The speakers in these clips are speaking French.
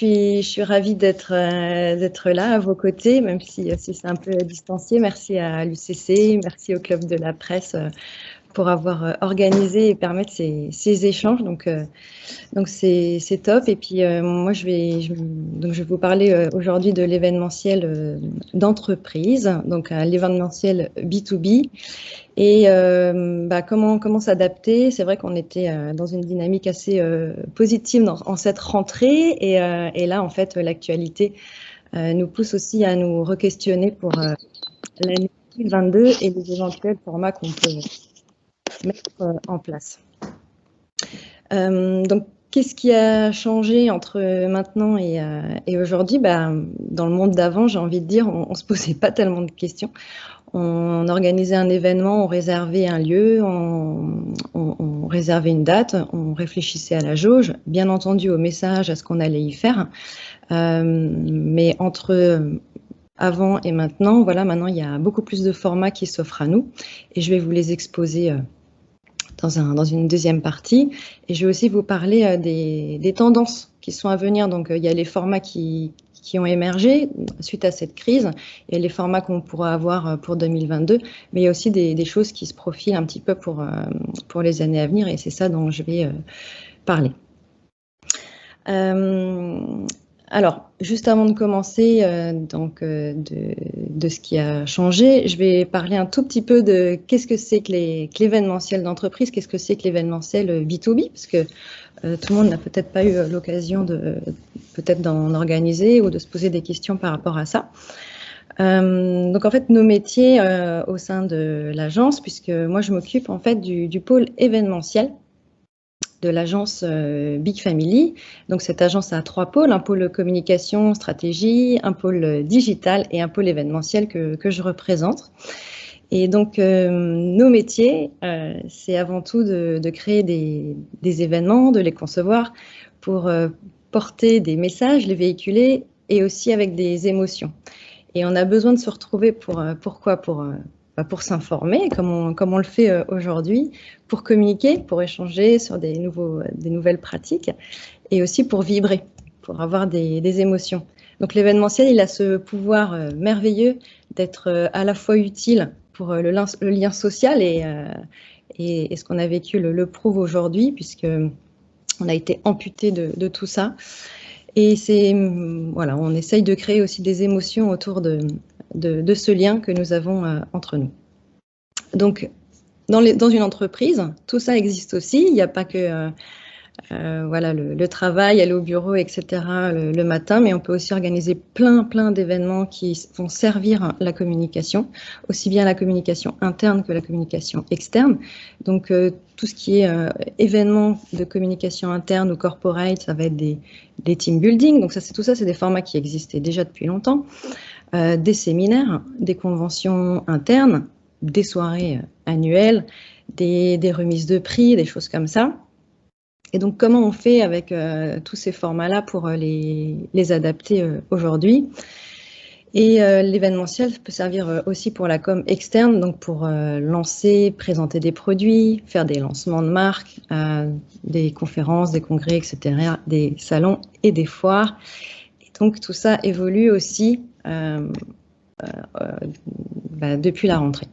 Je suis ravie d'être là à vos côtés, même si c'est un peu distancié. Merci à l'UCC, merci au Club de la Presse pour avoir organisé et permettre ces échanges. Donc c'est top. Et puis moi, donc je vais vous parler aujourd'hui de l'événementiel d'entreprise, donc l'événementiel B2B. Et comment s'adapter? C'est vrai qu'on était dans une dynamique assez positive en cette rentrée. Et là, en fait, l'actualité nous pousse aussi à nous re-questionner pour l'année 2022 et les éventuels formats qu'on peut mettre en place. Donc, qu'est-ce qui a changé entre maintenant et aujourd'hui? Dans le monde d'avant, j'ai envie de dire, on ne se posait pas tellement de questions. On organisait un événement, on réservait un lieu, on réservait une date, on réfléchissait à la jauge, bien entendu au message, à ce qu'on allait y faire. Mais entre avant et maintenant, voilà, maintenant il y a beaucoup plus de formats qui s'offrent à nous et je vais vous les exposer dans une deuxième partie. Et je vais aussi vous parler des tendances qui sont à venir. Donc, il y a les formats qui ont émergé suite à cette crise et les formats qu'on pourra avoir pour 2022. Mais il y a aussi des choses qui se profilent un petit peu pour les années à venir et c'est ça dont je vais parler. Alors, juste avant de commencer de ce qui a changé, je vais parler un tout petit peu de qu'est-ce que c'est que l'événementiel d'entreprise, qu'est-ce que c'est que l'événementiel B2B, parce que tout le monde n'a peut-être pas eu l'occasion d'en organiser ou de se poser des questions par rapport à ça. Donc en fait, nos métiers au sein de l'agence, puisque moi je m'occupe en fait du pôle événementiel de l'agence Big Family. Donc cette agence a 3 pôles, un pôle communication, stratégie, un pôle digital et un pôle événementiel que je représente. Et donc nos métiers, c'est avant tout de créer des événements, de les concevoir pour porter des messages, les véhiculer et aussi avec des émotions. Et on a besoin de se retrouver pourquoi? Pour s'informer, comme on le fait aujourd'hui, pour communiquer, pour échanger sur des nouvelles pratiques, et aussi pour vibrer, pour avoir des émotions. Donc l'événementiel, il a ce pouvoir merveilleux d'être à la fois utile pour le lien social et ce qu'on a vécu le prouve aujourd'hui, puisque on a été amputé de tout ça. Et voilà, on essaye de créer aussi des émotions autour de ce lien que nous avons entre nous. Donc, dans une entreprise, tout ça existe aussi. Il n'y a pas que voilà, le travail, aller au bureau, etc. le matin, mais on peut aussi organiser plein d'événements qui vont servir la communication, aussi bien la communication interne que la communication externe. Donc, tout ce qui est événements de communication interne ou corporate, ça va être des team building. Donc, tout ça, c'est des formats qui existaient déjà depuis longtemps. Des séminaires, des conventions internes, des soirées annuelles, des remises de prix, des choses comme ça. Et donc, comment on fait avec tous ces formats-là pour les adapter aujourd'hui? Et l'événementiel peut servir aussi pour la com externe, donc pour lancer, présenter des produits, faire des lancements de marques, des conférences, des congrès, etc., des salons et des foires. Et donc, tout ça évolue aussi depuis la rentrée.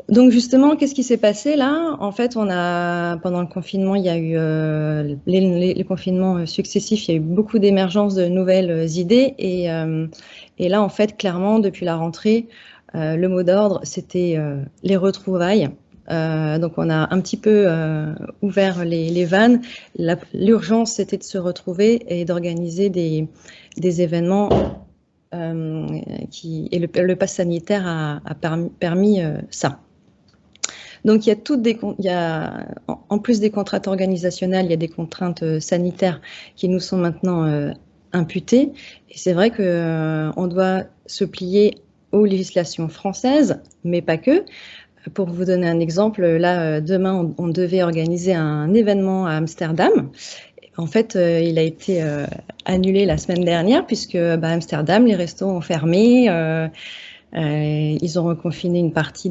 Donc justement, qu'est-ce qui s'est passé là? En fait, pendant le confinement, il y a eu les confinements successifs, il y a eu beaucoup d'émergence de nouvelles idées et là, en fait, clairement, depuis la rentrée, le mot d'ordre, c'était les retrouvailles. Donc on a un petit peu ouvert les vannes. L'urgence, c'était de se retrouver et d'organiser des événements et le pass sanitaire a permis ça. Donc, en plus des contraintes organisationnelles, il y a des contraintes sanitaires qui nous sont maintenant imputées. Et c'est vrai qu'on doit se plier aux législations françaises, mais pas que. Pour vous donner un exemple, là, demain, on devait organiser un événement à Amsterdam. En fait, il a été annulé la semaine dernière puisque Amsterdam, les restos ont fermé. Ils ont reconfiné une partie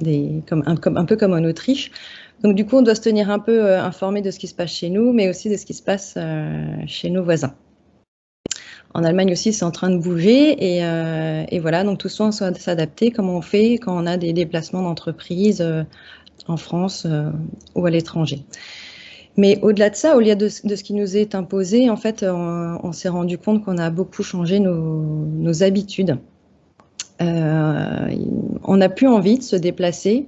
un peu comme en Autriche. Donc du coup, on doit se tenir un peu informé de ce qui se passe chez nous, mais aussi de ce qui se passe chez nos voisins. En Allemagne aussi, c'est en train de bouger et voilà, donc tout ça, on doit s'adapter, comment on fait quand on a des déplacements d'entreprise en France ou à l'étranger. Mais au-delà de ça, au-delà de ce qui nous est imposé, en fait, on s'est rendu compte qu'on a beaucoup changé nos habitudes. On n'a plus envie de se déplacer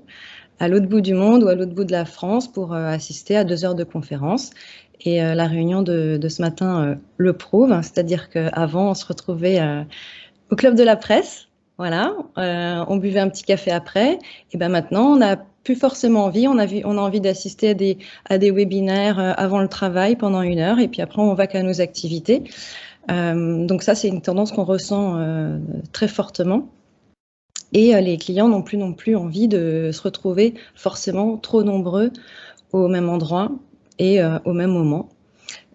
à l'autre bout du monde ou à l'autre bout de la France pour assister à 2 heures de conférence. Et la réunion de ce matin le prouve, hein, c'est-à-dire qu'avant, on se retrouvait au club de la presse, voilà, on buvait un petit café après, et ben maintenant, on n'a plus forcément envie, on a envie d'assister à des webinaires avant le travail pendant 1 heure, et puis après, on va qu'à nos activités. Donc ça, c'est une tendance qu'on ressent très fortement. Et les clients n'ont plus envie de se retrouver forcément trop nombreux au même endroit et au même moment.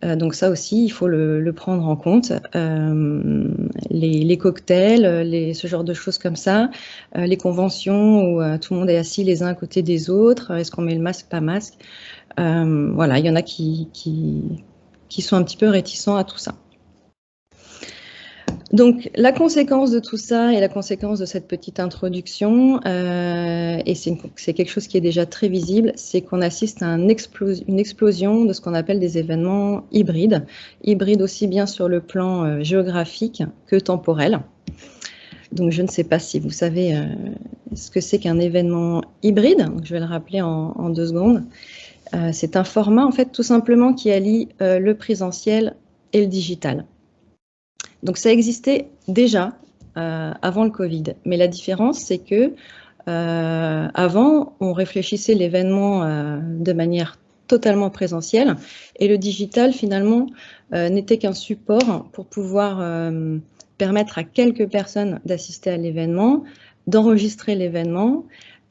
Donc ça aussi, il faut le prendre en compte. Les cocktails, ce genre de choses comme ça, les conventions où tout le monde est assis les uns à côté des autres, est-ce qu'on met le masque, pas masque? Voilà, il y en a qui sont un petit peu réticents à tout ça. Donc, la conséquence de tout ça et la conséquence de cette petite introduction, et c'est quelque chose qui est déjà très visible, c'est qu'on assiste à une explosion de ce qu'on appelle des événements hybrides. Hybrides aussi bien sur le plan géographique que temporel. Donc, je ne sais pas si vous savez ce que c'est qu'un événement hybride. Donc, je vais le rappeler en 2 secondes. C'est un format, en fait, tout simplement qui allie le présentiel et le digital. Donc ça existait déjà avant le Covid, mais la différence c'est que avant on réfléchissait l'événement de manière totalement présentielle et le digital finalement n'était qu'un support pour pouvoir permettre à quelques personnes d'assister à l'événement, d'enregistrer l'événement.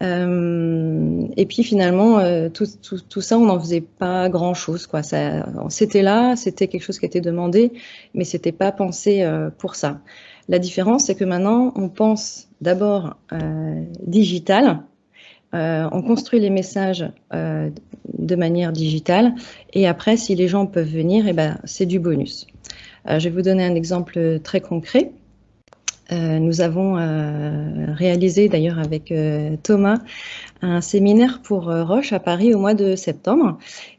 Et puis finalement, tout ça, on n'en faisait pas grand-chose, quoi. C'était là, c'était quelque chose qui était demandé, mais c'était pas pensé pour ça. La différence, c'est que maintenant, on pense d'abord digital, on construit les messages de manière digitale, et après, si les gens peuvent venir, eh ben, c'est du bonus. Je vais vous donner un exemple très concret. Nous avons réalisé d'ailleurs avec Thomas un séminaire pour Roche à Paris au mois de septembre.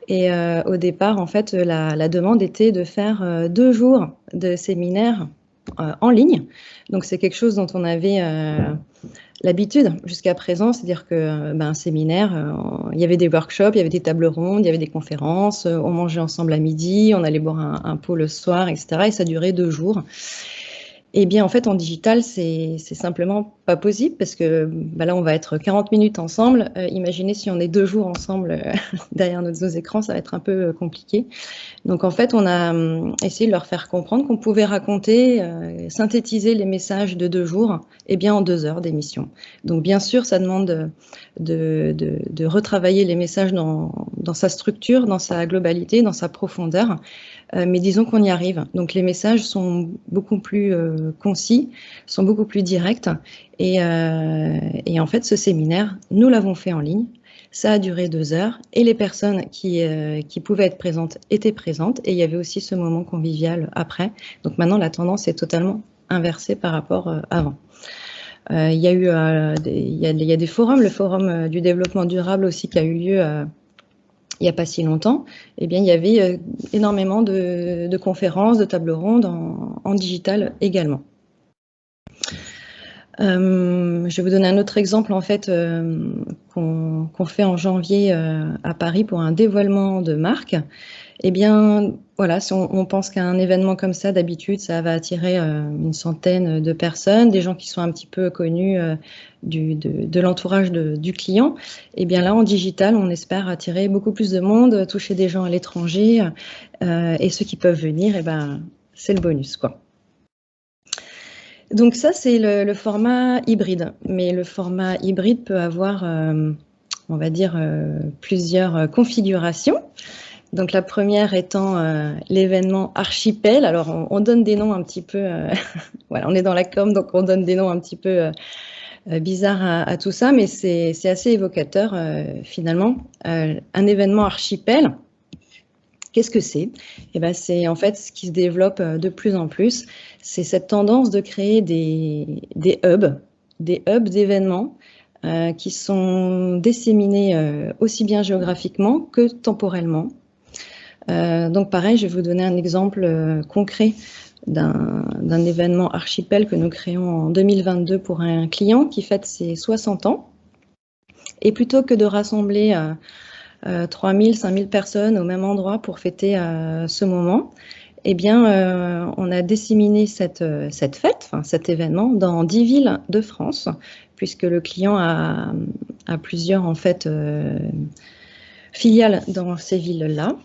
Et au départ, en fait, la demande était de faire 2 jours de séminaire en ligne. Donc c'est quelque chose dont on avait l'habitude jusqu'à présent, c'est-à-dire que un séminaire, il y avait des workshops, il y avait des tables rondes, il y avait des conférences, on mangeait ensemble à midi, on allait boire un pot le soir, etc. Et ça durait 2 jours. Eh bien, en fait, en digital, c'est simplement pas possible parce que là, on va être 40 minutes ensemble. Imaginez si on est 2 jours ensemble derrière nos écrans, ça va être un peu compliqué. Donc, en fait, on a essayé de leur faire comprendre qu'on pouvait raconter, synthétiser les messages de 2 jours en 2 heures d'émission. Donc, bien sûr, ça demande de retravailler les messages dans sa structure, dans sa globalité, dans sa profondeur. Mais disons qu'on y arrive. Donc les messages sont beaucoup plus concis, sont beaucoup plus directs. Et en fait, ce séminaire, nous l'avons fait en ligne. Ça a duré 2 heures et les personnes qui pouvaient être présentes étaient présentes. Et il y avait aussi ce moment convivial après. Donc maintenant, la tendance est totalement inversée par rapport avant. Il y a eu il y a des forums, le forum du développement durable aussi qui a eu lieu il n'y a pas si longtemps. Eh bien, il y avait énormément de conférences, de tables rondes en digital également. Je vais vous donner un autre exemple en fait qu'on fait en janvier à Paris pour un dévoilement de marque. Eh bien, voilà, si on pense qu'à un événement comme ça, d'habitude, ça va attirer une centaine de personnes, des gens qui sont un petit peu connus de l'entourage du client. Eh bien là, en digital, on espère attirer beaucoup plus de monde, toucher des gens à l'étranger, et ceux qui peuvent venir, eh ben, c'est le bonus, quoi. Donc ça, c'est le format hybride. Mais le format hybride peut avoir, on va dire, plusieurs configurations. Donc la première étant l'événement archipel. Alors on donne des noms un petit peu, voilà, on est dans la com, donc on donne des noms un petit peu bizarre à tout ça, mais c'est assez évocateur finalement. Un événement archipel, qu'est-ce que c'est? Eh ben, c'est en fait ce qui se développe de plus en plus. C'est cette tendance de créer des hubs d'événements qui sont disséminés aussi bien géographiquement que temporellement. Donc pareil, je vais vous donner un exemple concret d'un événement archipel que nous créons en 2022 pour un client qui fête ses 60 ans. Et plutôt que de rassembler 3000, 5000 personnes au même endroit pour fêter ce moment, eh bien, on a disséminé cette fête, cet événement, dans 10 villes de France, puisque le client a plusieurs en fait, filiales dans ces villes-là.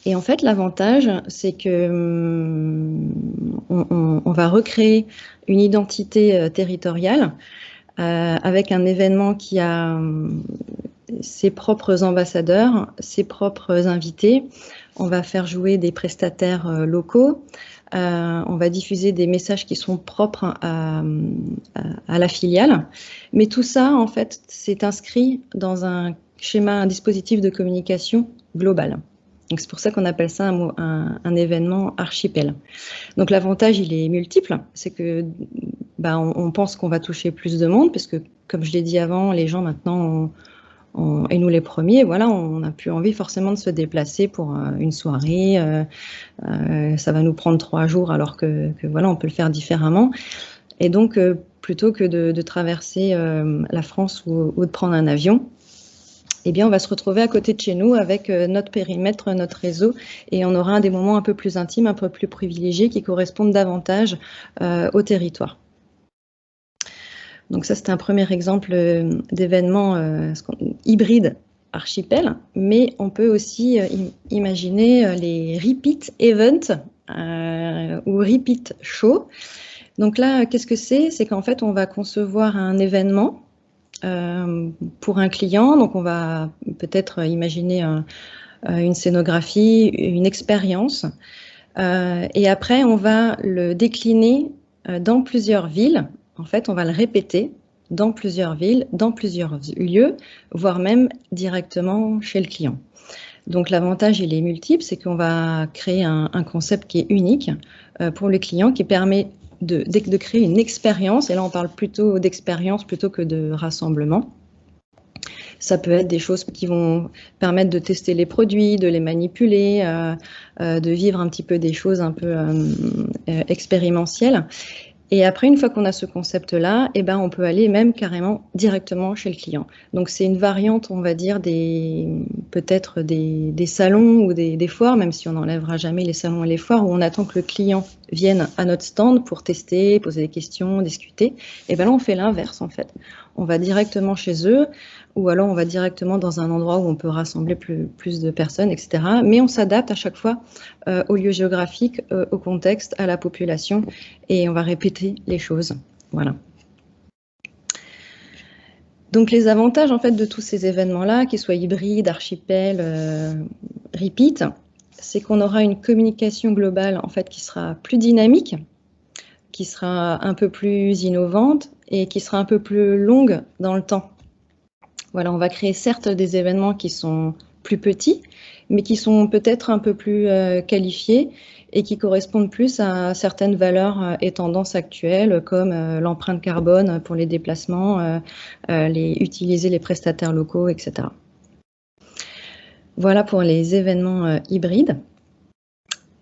Et en fait, l'avantage, c'est que on va recréer une identité territoriale avec un événement qui a ses propres ambassadeurs, ses propres invités. On va faire jouer des prestataires locaux. On va diffuser des messages qui sont propres à la filiale. Mais tout ça, en fait, c'est inscrit dans un schéma, un dispositif de communication global. Donc c'est pour ça qu'on appelle ça un événement archipel. Donc l'avantage, il est multiple. C'est que on pense qu'on va toucher plus de monde, parce que, comme je l'ai dit avant, les gens maintenant, et nous les premiers, voilà, on n'a plus envie forcément de se déplacer pour une soirée. Ça va nous prendre 3 jours, alors que voilà, on peut le faire différemment. Et donc, plutôt que de traverser la France ou de prendre un avion, eh bien, on va se retrouver à côté de chez nous avec notre périmètre, notre réseau, et on aura des moments un peu plus intimes, un peu plus privilégiés, qui correspondent davantage au territoire. Donc ça, c'est un premier exemple d'événement hybride archipel, mais on peut aussi imaginer les repeat events ou repeat show. Donc là, qu'est-ce que c'est? C'est qu'en fait, on va concevoir un événement pour un client. Donc on va peut-être imaginer une scénographie, une expérience, et après on va le décliner dans plusieurs villes. En fait, on va le répéter dans plusieurs villes, dans plusieurs lieux, voire même directement chez le client. Donc l'avantage, il est multiple, c'est qu'on va créer un concept qui est unique pour le client, qui permet de créer une expérience. Et là, on parle plutôt d'expérience plutôt que de rassemblement. Ça peut être des choses qui vont permettre de tester les produits, de les manipuler, de vivre un petit peu des choses un peu expérimentielles. Et après, une fois qu'on a ce concept-là, eh ben, on peut aller même carrément directement chez le client. Donc, c'est une variante, on va dire, peut-être des salons ou des foires, même si on n'enlèvera jamais les salons et les foires, où on attend que le client vienne à notre stand pour tester, poser des questions, discuter. Et ben là, on fait l'inverse, en fait. On va directement chez eux, ou alors on va directement dans un endroit où on peut rassembler plus de personnes, etc. Mais on s'adapte à chaque fois au lieu géographique, au contexte, à la population, et on va répéter les choses. Voilà. Donc les avantages en fait de tous ces événements-là, qu'ils soient hybrides, archipel, repeat, c'est qu'on aura une communication globale en fait qui sera plus dynamique, qui sera un peu plus innovante et qui sera un peu plus longue dans le temps. Voilà, on va créer certes des événements qui sont plus petits, mais qui sont peut-être un peu plus qualifiés et qui correspondent plus à certaines valeurs et tendances actuelles, comme l'empreinte carbone pour les déplacements, utiliser les prestataires locaux, etc. Voilà pour les événements hybrides.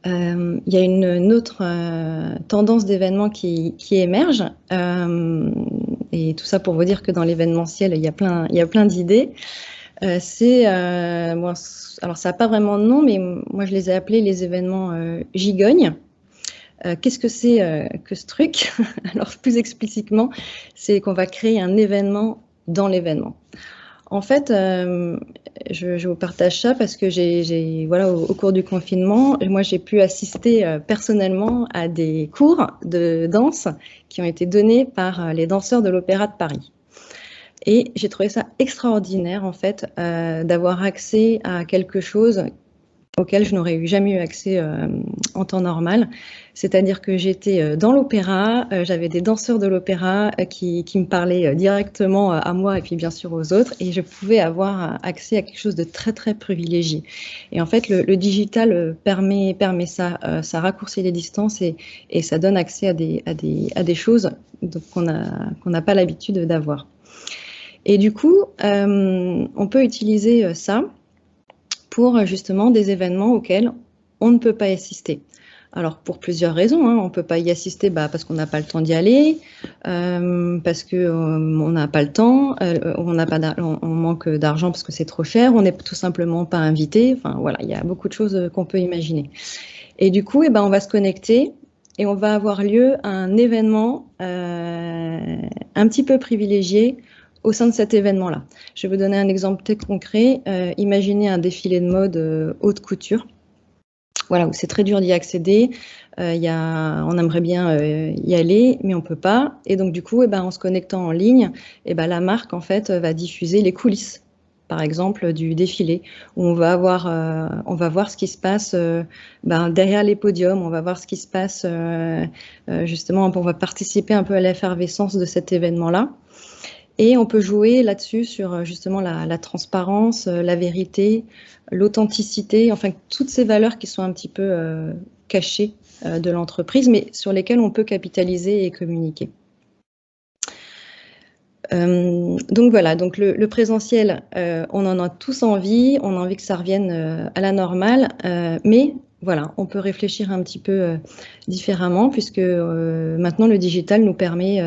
Il y a une autre tendance d'événements qui émerge, et tout ça pour vous dire que dans l'événementiel, il y a plein d'idées. Alors ça n'a pas vraiment de nom, mais moi je les ai appelés les événements gigognes. Qu'est-ce que c'est que ce truc? Alors plus explicitement, c'est qu'on va créer un événement dans l'événement. En fait, je vous partage ça parce que voilà, au cours du confinement, moi j'ai pu assister personnellement à des cours de danse qui ont été donnés par les danseurs de l'Opéra de Paris. Et j'ai trouvé ça extraordinaire en fait d'avoir accès à quelque chose auquel je n'aurais jamais eu accès en temps normal. C'est-à-dire que j'étais dans l'opéra, j'avais des danseurs de l'opéra qui me parlaient directement à moi et puis bien sûr aux autres, et je pouvais avoir accès à quelque chose de très très privilégié. Et en fait, le digital permet ça, ça raccourcit les distances et ça donne accès à des choses qu'on n'a pas l'habitude d'avoir. Et du coup, on peut utiliser ça pour justement des événements auxquels on ne peut pas assister. Alors pour plusieurs raisons, hein. On ne peut pas y assister parce qu'on n'a pas le temps d'y aller, parce qu'on n'a pas le temps, on manque d'argent parce que c'est trop cher, on n'est tout simplement pas invité. Enfin voilà, il y a beaucoup de choses qu'on peut imaginer. Et du coup, on va se connecter et on va avoir lieu à un événement un petit peu privilégié au sein de cet événement-là. Je vais vous donner un exemple très concret. Imaginez un défilé de mode haute couture, voilà, où c'est très dur d'y accéder. On aimerait bien y aller, mais on ne peut pas. Et donc, du coup, en se connectant en ligne, la marque, en fait, va diffuser les coulisses, par exemple, du défilé, où on va voir ce qui se passe derrière les podiums, on va voir ce qui se passe, justement, on va participer un peu à l'effervescence de cet événement-là. Et on peut jouer là-dessus sur justement la transparence, la vérité, l'authenticité, enfin toutes ces valeurs qui sont un petit peu cachées de l'entreprise, mais sur lesquelles on peut capitaliser et communiquer. Donc voilà, donc le présentiel, on en a tous envie, on a envie que ça revienne à la normale, mais voilà, on peut réfléchir un petit peu différemment puisque maintenant le digital nous permet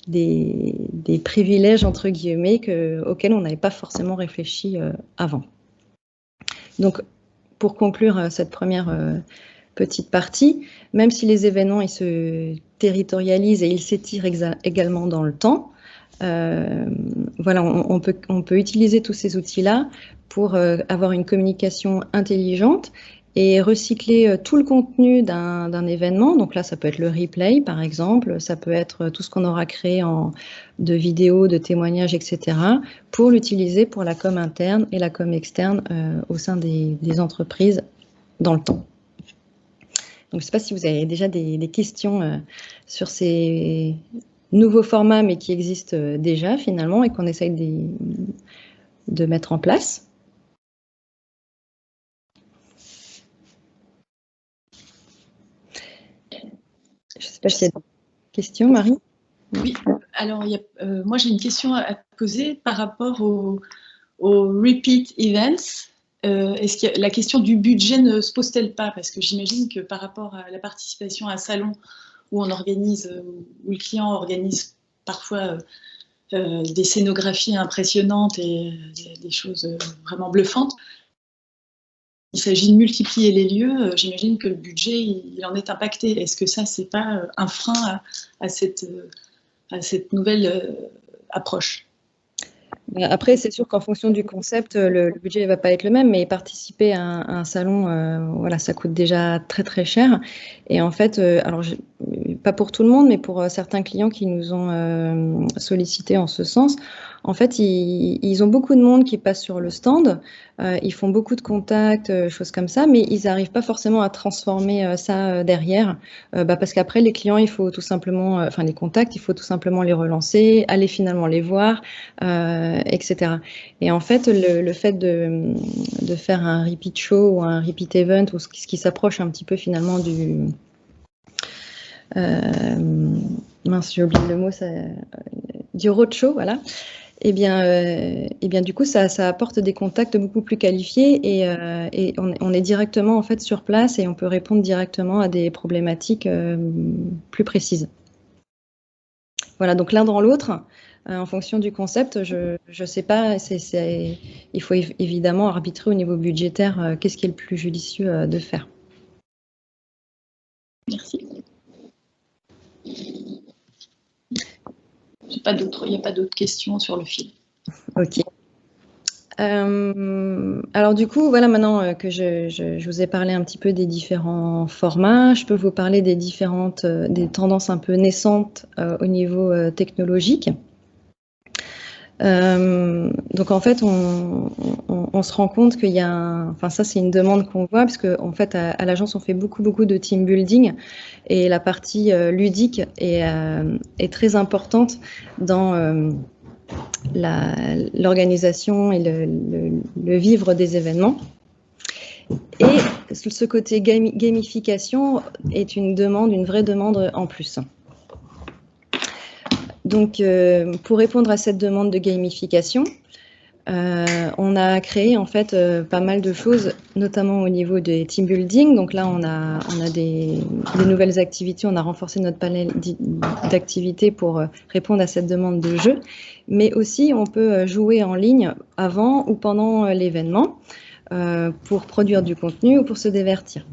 des privilèges, entre guillemets, auxquels on n'avait pas forcément réfléchi avant. Donc, pour conclure cette première petite partie, même si les événements ils se territorialisent et ils s'étirent également dans le temps, voilà, on peut utiliser tous ces outils-là pour avoir une communication intelligente et recycler tout le contenu d'un événement. Donc là, ça peut être le replay, par exemple, ça peut être tout ce qu'on aura créé de vidéos, de témoignages, etc., pour l'utiliser pour la com interne et la com externe au sein des entreprises dans le temps. Donc, je ne sais pas si vous avez déjà des questions sur ces nouveaux formats, mais qui existent déjà finalement et qu'on essaye de mettre en place. Je ne sais pas s'il y a des questions, Marie. Oui, alors moi j'ai une question à te poser par rapport aux repeat events. Est-ce que la question du budget ne se pose-t-elle pas? Parce que j'imagine que par rapport à la participation à un salon où on organise, où le client organise parfois des scénographies impressionnantes et des choses vraiment bluffantes, il s'agit de multiplier les lieux, j'imagine que le budget, il en est impacté. Est-ce que ça, c'est pas un frein à cette nouvelle approche? Après, c'est sûr qu'en fonction du concept, le budget ne va pas être le même, mais participer à un salon, voilà, ça coûte déjà très très cher. Et en fait, alors pas pour tout le monde, mais pour certains clients qui nous ont sollicité en ce sens, en fait, ils ont beaucoup de monde qui passe sur le stand, ils font beaucoup de contacts, choses comme ça, mais ils n'arrivent pas forcément à transformer ça derrière, parce qu'après, les clients, il faut tout simplement, enfin les contacts, il faut tout simplement les relancer, aller finalement les voir, etc. Et en fait, le fait de faire un repeat show ou un repeat event, ou ce qui s'approche un petit peu finalement du... mince, j'ai oublié le mot, du roadshow, voilà. Et bien du coup, ça apporte des contacts beaucoup plus qualifiés et on est directement en fait sur place et on peut répondre directement à des problématiques plus précises. Voilà, donc l'un dans l'autre, en fonction du concept, je ne sais pas, il faut évidemment arbitrer au niveau budgétaire qu'est-ce qui est le plus judicieux de faire. Merci. Il n'y a pas d'autres questions sur le fil. Ok. Alors du coup, voilà, maintenant que je vous ai parlé un petit peu des différents formats, je peux vous parler des tendances un peu naissantes au niveau technologique. Donc en fait, on se rend compte qu'il y a enfin ça c'est une demande qu'on voit parce que en fait à l'agence on fait beaucoup de team building et la partie ludique est très importante dans l'organisation et le vivre des événements. Et ce côté gamification est une vraie demande en plus. Donc, pour répondre à cette demande de gamification, on a créé en fait pas mal de choses, notamment au niveau des team building. Donc là, on a des nouvelles activités, on a renforcé notre panel d'activités pour répondre à cette demande de jeu. Mais aussi, on peut jouer en ligne avant ou pendant l'événement pour produire du contenu ou pour se divertir.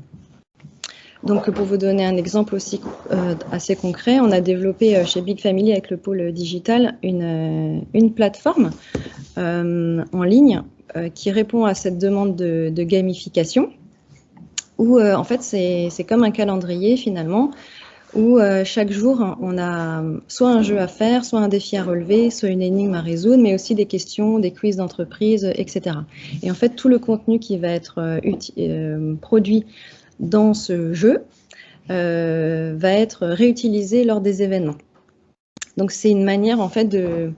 Donc, pour vous donner un exemple aussi assez concret, on a développé chez Big Family avec le pôle digital une plateforme en ligne qui répond à cette demande de gamification où en fait c'est comme un calendrier finalement où chaque jour on a soit un jeu à faire, soit un défi à relever, soit une énigme à résoudre, mais aussi des questions, des quiz d'entreprise, etc. Et en fait tout le contenu qui va être produit dans ce jeu va être réutilisé lors des événements. Donc c'est une manière en fait de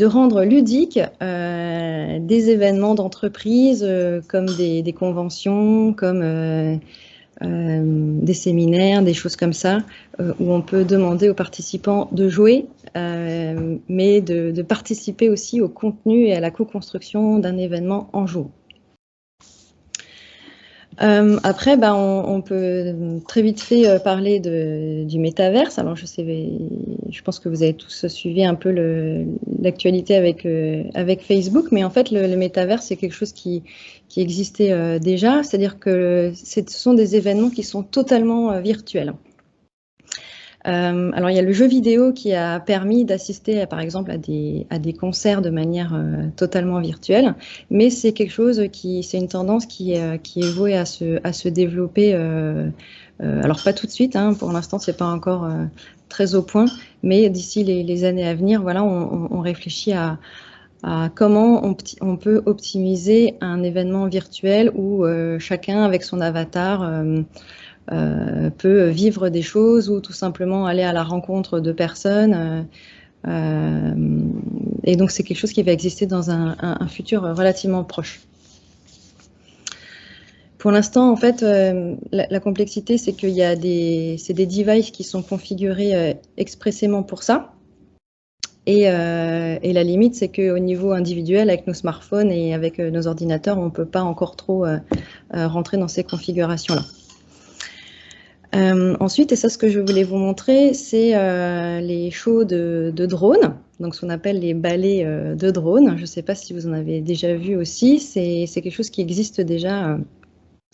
rendre ludique des événements d'entreprise comme des conventions, comme des séminaires, des choses comme ça, où on peut demander aux participants de jouer, mais de participer aussi au contenu et à la co-construction d'un événement en jouant. Après, on peut très vite fait parler du métaverse. Alors, je pense que vous avez tous suivi un peu l'actualité avec Facebook, mais en fait, le métaverse, c'est quelque chose qui existait déjà. C'est-à-dire que ce sont des événements qui sont totalement virtuels. Alors, il y a le jeu vidéo qui a permis d'assister, par exemple, à des concerts de manière totalement virtuelle, mais c'est quelque chose c'est une tendance qui est vouée à se développer. Alors, pas tout de suite, hein, pour l'instant, c'est pas encore très au point, mais d'ici les années à venir, voilà, on réfléchit à comment on peut optimiser un événement virtuel où chacun, avec son avatar, peut vivre des choses ou tout simplement aller à la rencontre de personnes. Et donc, c'est quelque chose qui va exister dans un futur relativement proche. Pour l'instant, en fait, la complexité, c'est qu'il y a des devices qui sont configurés expressément pour ça. Et la limite, c'est qu'au niveau individuel, avec nos smartphones et avec nos ordinateurs, on ne peut pas encore trop rentrer dans ces configurations-là. Ensuite, et ça, ce que je voulais vous montrer, c'est les shows de drones, donc ce qu'on appelle les ballets de drones. Je ne sais pas si vous en avez déjà vu aussi. C'est quelque chose qui existe déjà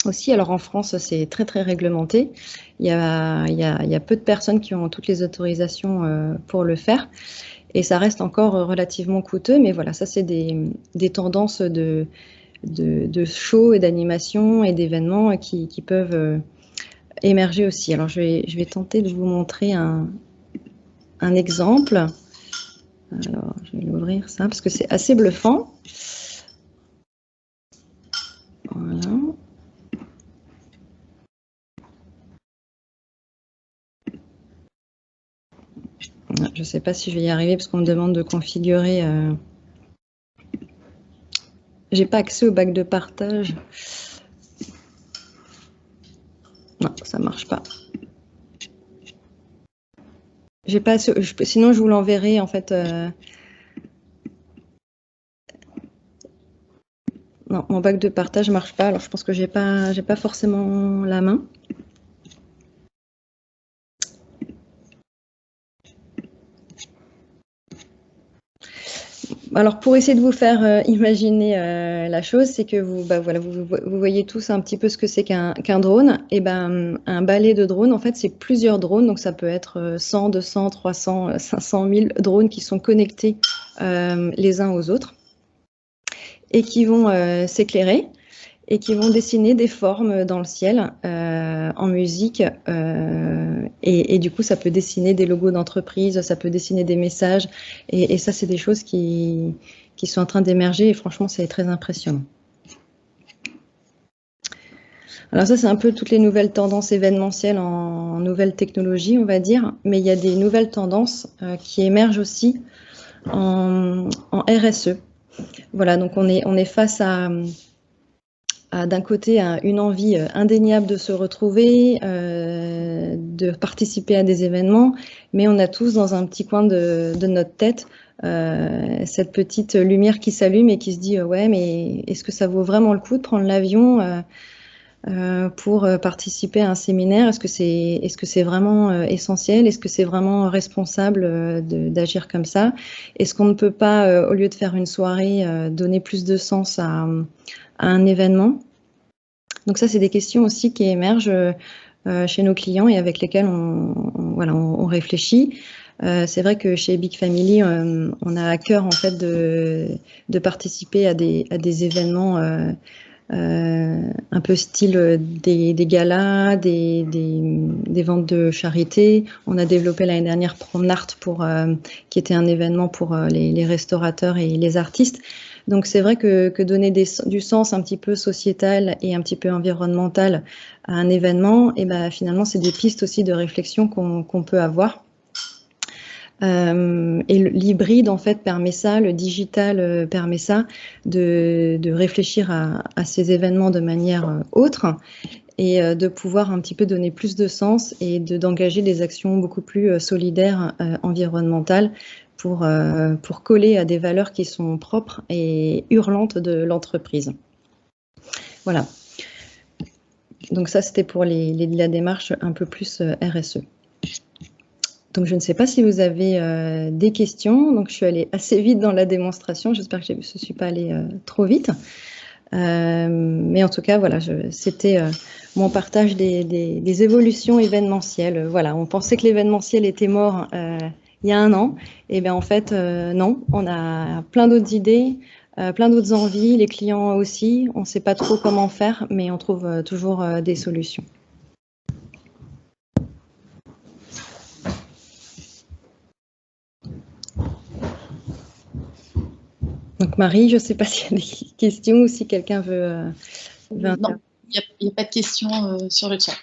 aussi. Alors en France, c'est très réglementé. Il y a peu de personnes qui ont toutes les autorisations pour le faire. Et ça reste encore relativement coûteux. Mais voilà, ça, c'est des tendances de shows et d'animations et d'événements qui peuvent émerger aussi. Alors, je vais tenter de vous montrer un exemple. Alors, je vais l'ouvrir ça parce que c'est assez bluffant. Voilà. Je ne sais pas si je vais y arriver parce qu'on me demande de configurer. J'ai pas accès au bac de partage. Non, ça marche pas. J'ai pas. Sinon, je vous l'enverrai en fait. Non, mon bac de partage marche pas. Alors, je pense que j'ai pas forcément la main. Alors, pour essayer de vous faire imaginer la chose, c'est que vous voyez tous un petit peu ce que c'est qu'un drone. Et un balai de drones, en fait, c'est plusieurs drones. Donc, ça peut être 100, 200, 300, 500 000 drones qui sont connectés les uns aux autres et qui vont s'éclairer et qui vont dessiner des formes dans le ciel en musique Et du coup, ça peut dessiner des logos d'entreprise, ça peut dessiner des messages. Et ça, c'est des choses qui sont en train d'émerger. Et franchement, c'est très impressionnant. Alors ça, c'est un peu toutes les nouvelles tendances événementielles en nouvelles technologies, on va dire. Mais il y a des nouvelles tendances qui émergent aussi en RSE. Voilà, donc on est face à d'un côté une envie indéniable de se retrouver, de participer à des événements, mais on a tous dans un petit coin de notre tête cette petite lumière qui s'allume et qui se dit ouais, mais est-ce que ça vaut vraiment le coup de prendre l'avion pour participer à un séminaire? Est-ce que c'est vraiment essentiel? Est-ce que c'est vraiment responsable d'agir comme ça? Est-ce qu'on ne peut pas, au lieu de faire une soirée, donner plus de sens à un événement? Donc ça, c'est des questions aussi qui émergent chez nos clients et avec lesquelles on réfléchit. C'est vrai que chez Big Family, on a à cœur en fait de participer à des événements un peu style des galas, des ventes de charité. On a développé l'année dernière Promnart qui était un événement pour les restaurateurs et les artistes. Donc c'est vrai que donner du sens un petit peu sociétal et un petit peu environnemental à un événement, et ben finalement c'est des pistes aussi de réflexion qu'on peut avoir. Et l'hybride en fait permet ça, le digital permet ça, de réfléchir à ces événements de manière autre et de pouvoir un petit peu donner plus de sens et d'engager des actions beaucoup plus solidaires, environnementales pour coller à des valeurs qui sont propres et hurlantes de l'entreprise. Voilà. Donc ça, c'était pour la démarche un peu plus RSE. Donc je ne sais pas si vous avez des questions. Donc je suis allée assez vite dans la démonstration. J'espère que je ne suis pas allée trop vite. Mais en tout cas, voilà, c'était mon partage des évolutions événementielles. Voilà, on pensait que l'événementiel était mort il y a un an. Et bien en fait, non, on a plein d'autres idées, plein d'autres envies, les clients aussi. On ne sait pas trop comment faire, mais on trouve toujours des solutions. Donc Marie, je ne sais pas s'il y a des questions ou si quelqu'un veut... Non, il n'y a pas de questions sur le chat.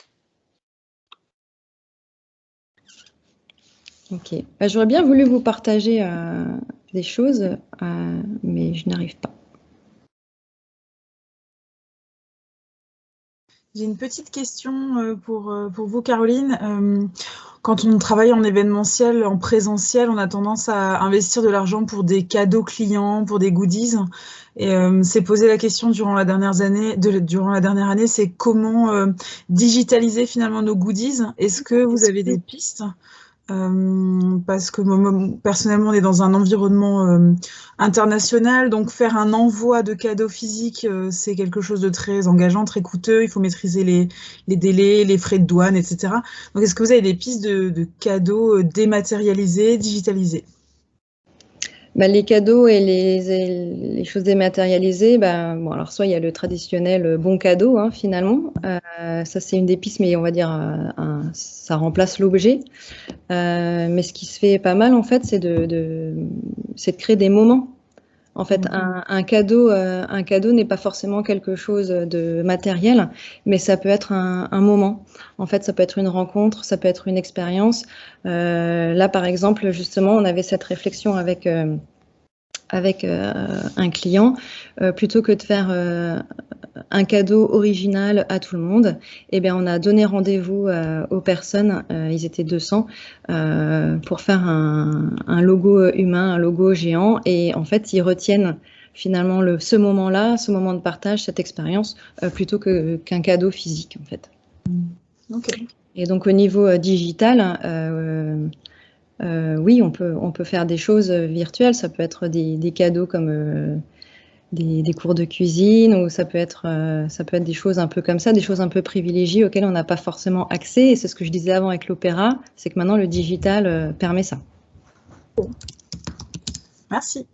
Ok. J'aurais bien voulu vous partager des choses, mais je n'arrive pas. J'ai une petite question pour vous, Caroline. Quand on travaille en événementiel, en présentiel, on a tendance à investir de l'argent pour des cadeaux clients, pour des goodies. Et s'est posé la question durant la dernière année, c'est comment digitaliser finalement nos goodies. Est-ce que vous avez des pistes? Parce que personnellement, on est dans un environnement international, donc faire un envoi de cadeaux physiques, c'est quelque chose de très engageant, très coûteux. Il faut maîtriser les délais, les frais de douane, etc. Donc, est-ce que vous avez des pistes de cadeaux dématérialisés, digitalisés? Les cadeaux et les choses dématérialisées, bon, alors soit il y a le traditionnel bon cadeau, hein, finalement. Ça, c'est une des pistes, mais on va dire ça remplace l'objet. Mais ce qui se fait pas mal, en fait, c'est de créer des moments. En fait, un cadeau n'est pas forcément quelque chose de matériel, mais ça peut être un moment. En fait, ça peut être une rencontre, ça peut être une expérience. Là, par exemple, justement, on avait cette réflexion avec un client, plutôt que de faire un cadeau original à tout le monde, eh bien, on a donné rendez-vous aux personnes, ils étaient 200, pour faire un logo humain, un logo géant. Et en fait, ils retiennent finalement ce moment-là, ce moment de partage, cette expérience, plutôt qu'un cadeau physique, en fait. Okay. Et donc, au niveau digital, oui, on peut faire des choses virtuelles. Ça peut être des cadeaux comme des cours de cuisine, ou ça peut être des choses un peu comme ça, des choses un peu privilégiées auxquelles on n'a pas forcément accès. Et c'est ce que je disais avant avec l'opéra, c'est que maintenant le digital permet ça. Merci.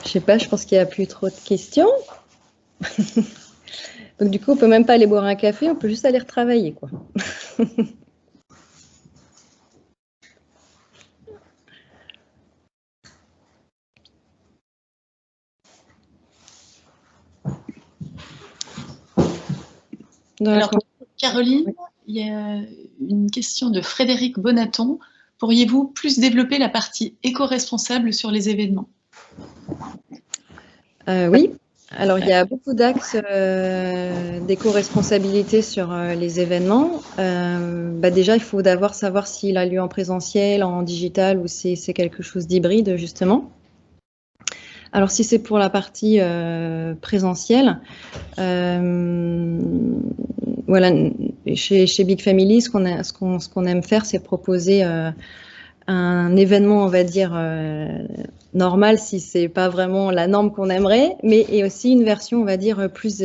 Je sais pas, je pense qu'il n'y a plus trop de questions. Donc du coup, on peut même pas aller boire un café, on peut juste aller retravailler, quoi. Alors, Caroline, il y a une question de Frédéric Bonaton. Pourriez-vous plus développer la partie éco-responsable sur les événements? Oui. Alors, il y a beaucoup d'axes d'éco-responsabilité sur les événements. Déjà, il faut d'abord savoir s'il a lieu en présentiel, en digital ou si c'est quelque chose d'hybride, justement. Alors, si c'est pour la partie présentielle, voilà, chez Big Family, ce qu'on aime faire, c'est proposer un événement, on va dire, normal, si c'est pas vraiment la norme qu'on aimerait, mais et aussi une version, on va dire, plus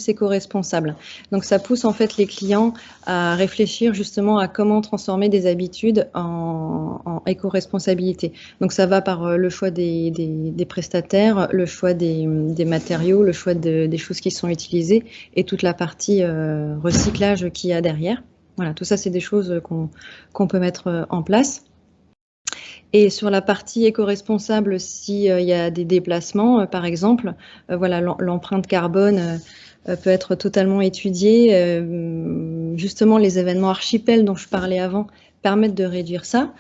éco-responsable. Donc, ça pousse en fait les clients à réfléchir justement à comment transformer des habitudes en éco-responsabilité. Donc, ça va par le choix des prestataires, le choix des matériaux, le choix des choses qui sont utilisées et toute la partie recyclage qu'il y a derrière. Voilà, tout ça, c'est des choses qu'on peut mettre en place. Et sur la partie éco-responsable, s'il y a des déplacements, par exemple, voilà, l'empreinte carbone peut être totalement étudiée. Justement, les événements archipels dont je parlais avant permettent de réduire ça.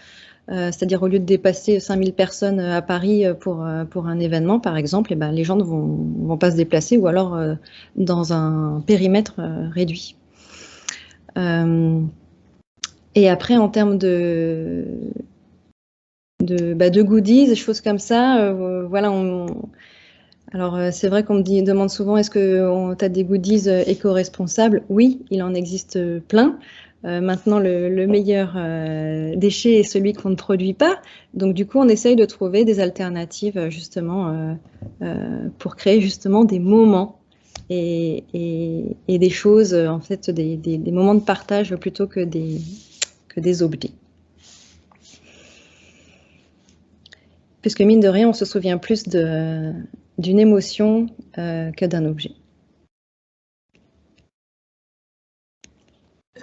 C'est-à-dire au lieu de dépasser 5000 personnes à Paris pour un événement, par exemple, les gens ne vont pas se déplacer ou alors dans un périmètre réduit. Et après, en termes de goodies, des choses comme ça. Voilà, alors c'est vrai qu'on me demande souvent est-ce que tu as des goodies éco-responsables? Oui, il en existe plein. Maintenant, le meilleur déchet est celui qu'on ne produit pas. Donc du coup, on essaye de trouver des alternatives justement pour créer justement des moments et des choses, en fait, des moments de partage plutôt que des objets. Puisque mine de rien, on se souvient plus d'une émotion que d'un objet.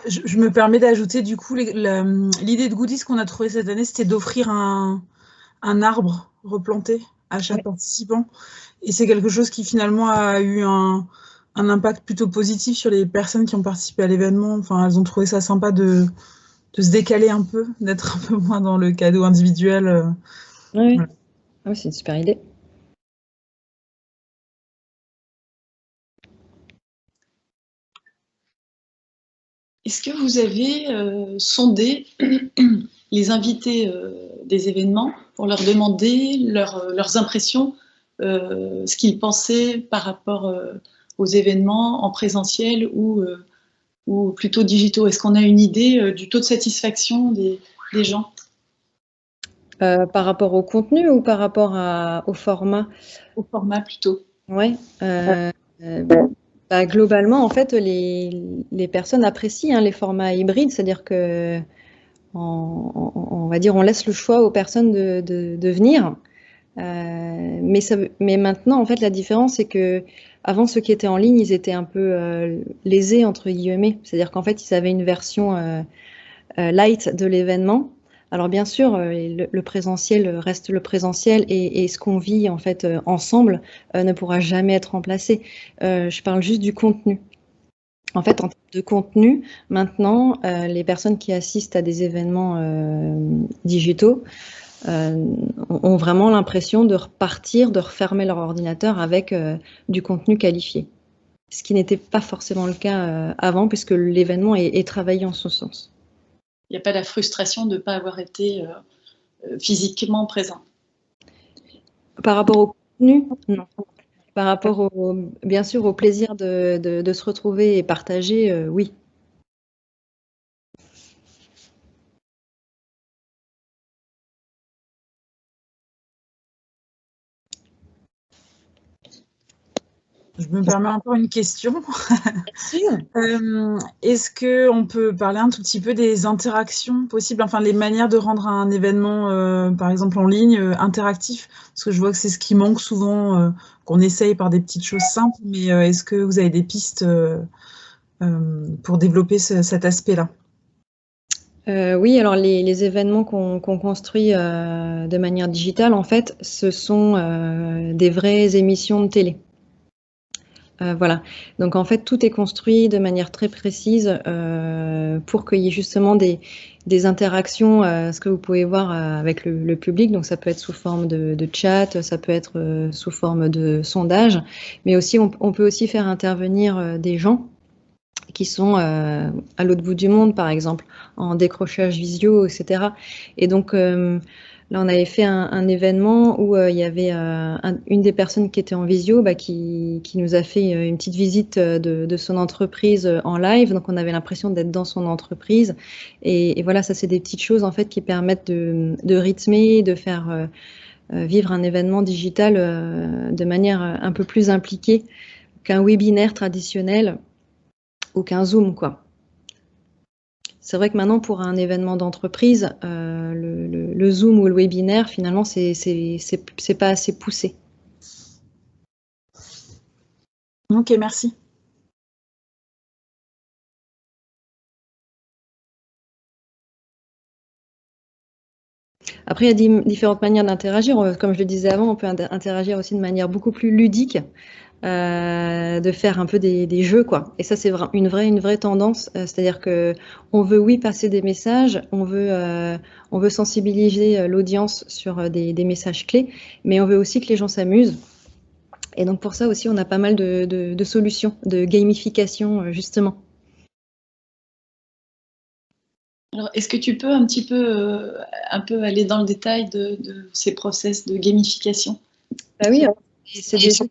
Je me permets d'ajouter, du coup, l'idée de goodies qu'on a trouvé cette année, c'était d'offrir un arbre replanté à chaque participant. Et c'est quelque chose qui finalement a eu un impact plutôt positif sur les personnes qui ont participé à l'événement. Enfin, elles ont trouvé ça sympa de se décaler un peu, d'être un peu moins dans le cadeau individuel. Oui, voilà. Oui, c'est une super idée. Est-ce que vous avez sondé les invités des événements pour leur demander leurs impressions, ce qu'ils pensaient par rapport aux événements en présentiel ou plutôt digitaux? Est-ce qu'on a une idée du taux de satisfaction des gens? Par rapport au contenu ou par rapport au format? Au format plutôt. Oui. Globalement, en fait, les personnes apprécient les formats hybrides, c'est-à-dire que on va dire, on laisse le choix aux personnes de venir. Mais maintenant, en fait, la différence, c'est que avant, ceux qui étaient en ligne, ils étaient un peu lésés, entre guillemets. C'est-à-dire qu'en fait, ils avaient une version light de l'événement. Alors bien sûr, le présentiel reste le présentiel et ce qu'on vit en fait ensemble ne pourra jamais être remplacé. Je parle juste du contenu. En fait, en termes de contenu, maintenant, les personnes qui assistent à des événements digitaux ont vraiment l'impression de repartir, de refermer leur ordinateur avec du contenu qualifié. Ce qui n'était pas forcément le cas avant, puisque l'événement est travaillé en ce sens. Il n'y a pas la frustration de ne pas avoir été physiquement présent. Par rapport au contenu, non. Par rapport, bien sûr, au plaisir de se retrouver et partager, oui. Je me permets encore une question. Sûr. Est-ce qu'on peut parler un tout petit peu des interactions possibles, enfin les manières de rendre un événement, par exemple en ligne, interactif? Parce que je vois que c'est ce qui manque souvent, qu'on essaye par des petites choses simples, mais est-ce que vous avez des pistes pour développer cet aspect-là? Oui, alors les événements qu'on construit de manière digitale, en fait, ce sont des vraies émissions de télé. Voilà. Donc en fait, tout est construit de manière très précise pour qu'il y ait justement des interactions, ce que vous pouvez voir avec le public. Donc ça peut être sous forme de chat, ça peut être sous forme de sondage, mais aussi on peut aussi faire intervenir des gens qui sont à l'autre bout du monde, par exemple, en décrochage visio, etc. Et donc, là, on avait fait un événement où il y avait une des personnes qui était en visio qui nous a fait une petite visite de son entreprise en live. Donc, on avait l'impression d'être dans son entreprise. Et voilà, ça, c'est des petites choses, en fait, qui permettent de rythmer, de faire vivre un événement digital de manière un peu plus impliquée qu'un webinaire traditionnel ou qu'un Zoom, quoi. C'est vrai que maintenant, pour un événement d'entreprise, le Zoom ou le webinaire, finalement, c'est pas assez poussé. Ok, merci. Après, il y a différentes manières d'interagir. Comme je le disais avant, on peut interagir aussi de manière beaucoup plus ludique, de faire un peu des jeux, quoi. Et ça, c'est une vraie tendance. C'est-à-dire que on veut, oui, passer des messages, on veut sensibiliser l'audience sur des messages clés, mais on veut aussi que les gens s'amusent. Et donc pour ça aussi, on a pas mal de solutions, de gamification, justement. Alors, est-ce que tu peux un peu aller dans le détail de ces process de gamification? Bah oui, c'est des jeux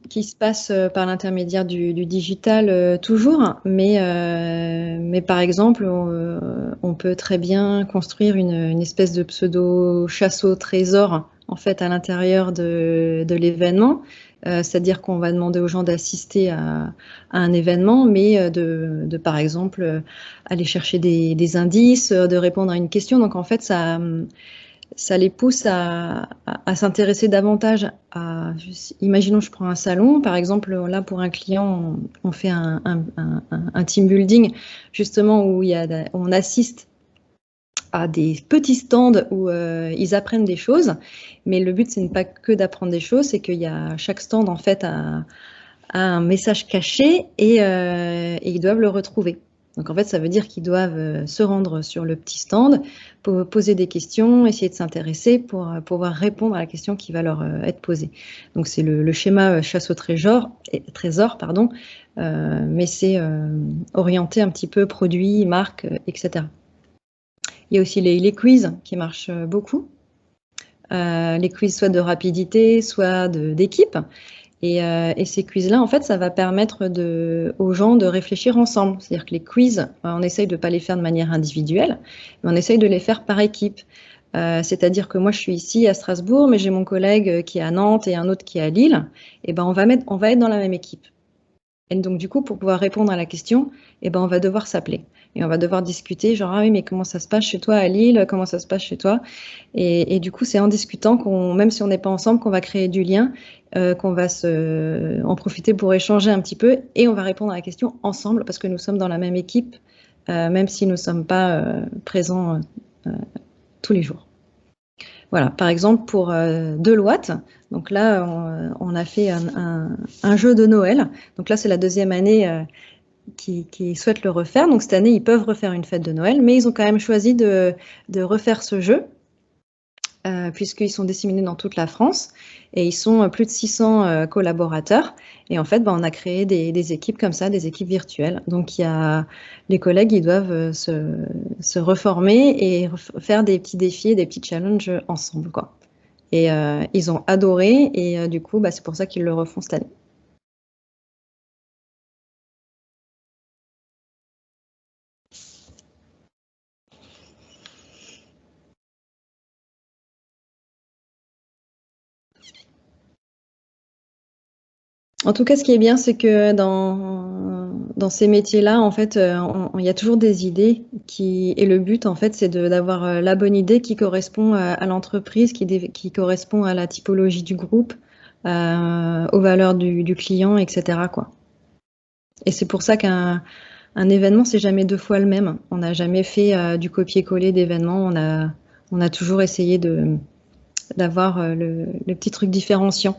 qui se passent par l'intermédiaire du digital toujours, mais par exemple, on peut très bien construire une espèce de pseudo chasse au trésor en fait à l'intérieur de l'événement. C'est-à-dire qu'on va demander aux gens d'assister à un événement, mais par exemple aller chercher des indices, de répondre à une question. Donc en fait, ça les pousse à s'intéresser davantage à, imaginons, je prends un salon, par exemple, là, pour un client, on fait un team building, justement, où on assiste à des petits stands où ils apprennent des choses, mais le but, ce n'est pas que d'apprendre des choses, c'est qu'il y a chaque stand, en fait, a un message caché et ils doivent le retrouver. Donc en fait, ça veut dire qu'ils doivent se rendre sur le petit stand, poser des questions, essayer de s'intéresser pour pouvoir répondre à la question qui va leur être posée. Donc c'est le schéma chasse au trésor, pardon, mais c'est orienté un petit peu produit, marque, etc. Il y a aussi les quiz qui marchent beaucoup. Les quiz soit de rapidité, soit d'équipe. Et ces quiz-là, en fait, ça va permettre aux gens de réfléchir ensemble. C'est-à-dire que les quiz, on essaye de ne pas les faire de manière individuelle, mais on essaye de les faire par équipe. C'est-à-dire que moi, je suis ici à Strasbourg, mais j'ai mon collègue qui est à Nantes et un autre qui est à Lille. Et ben, on va être dans la même équipe. Et donc, du coup, pour pouvoir répondre à la question, on va devoir s'appeler. Et on va devoir discuter, genre, ah oui, mais comment ça se passe chez toi à Lille? Comment ça se passe chez toi? Et du coup, c'est en discutant même si on n'est pas ensemble, qu'on va créer du lien, qu'on va en profiter pour échanger un petit peu et on va répondre à la question ensemble parce que nous sommes dans la même équipe, même si nous ne sommes pas présents tous les jours. Voilà, par exemple, pour Deloitte, donc là, on a fait un jeu de Noël. Donc là, c'est la deuxième année qui souhaitent le refaire. Donc cette année, ils peuvent refaire une fête de Noël, mais ils ont quand même choisi de refaire ce jeu, puisqu'ils sont disséminés dans toute la France et ils sont plus de 600 collaborateurs. Et en fait, on a créé des équipes comme ça, des équipes virtuelles. Donc, les collègues, ils doivent se reformer et faire des petits défis, des petits challenges ensemble, quoi. Et ils ont adoré et du coup, c'est pour ça qu'ils le refont cette année. En tout cas, ce qui est bien, c'est que dans ces métiers-là, en fait, il y a toujours des idées et le but, en fait, c'est d'avoir la bonne idée qui correspond à l'entreprise, qui correspond à la typologie du groupe, aux valeurs du client, etc., quoi. Et c'est pour ça qu'un événement, c'est jamais 2 fois le même. On n'a jamais fait du copier-coller d'événements. On a toujours essayé d'avoir le petit truc différenciant.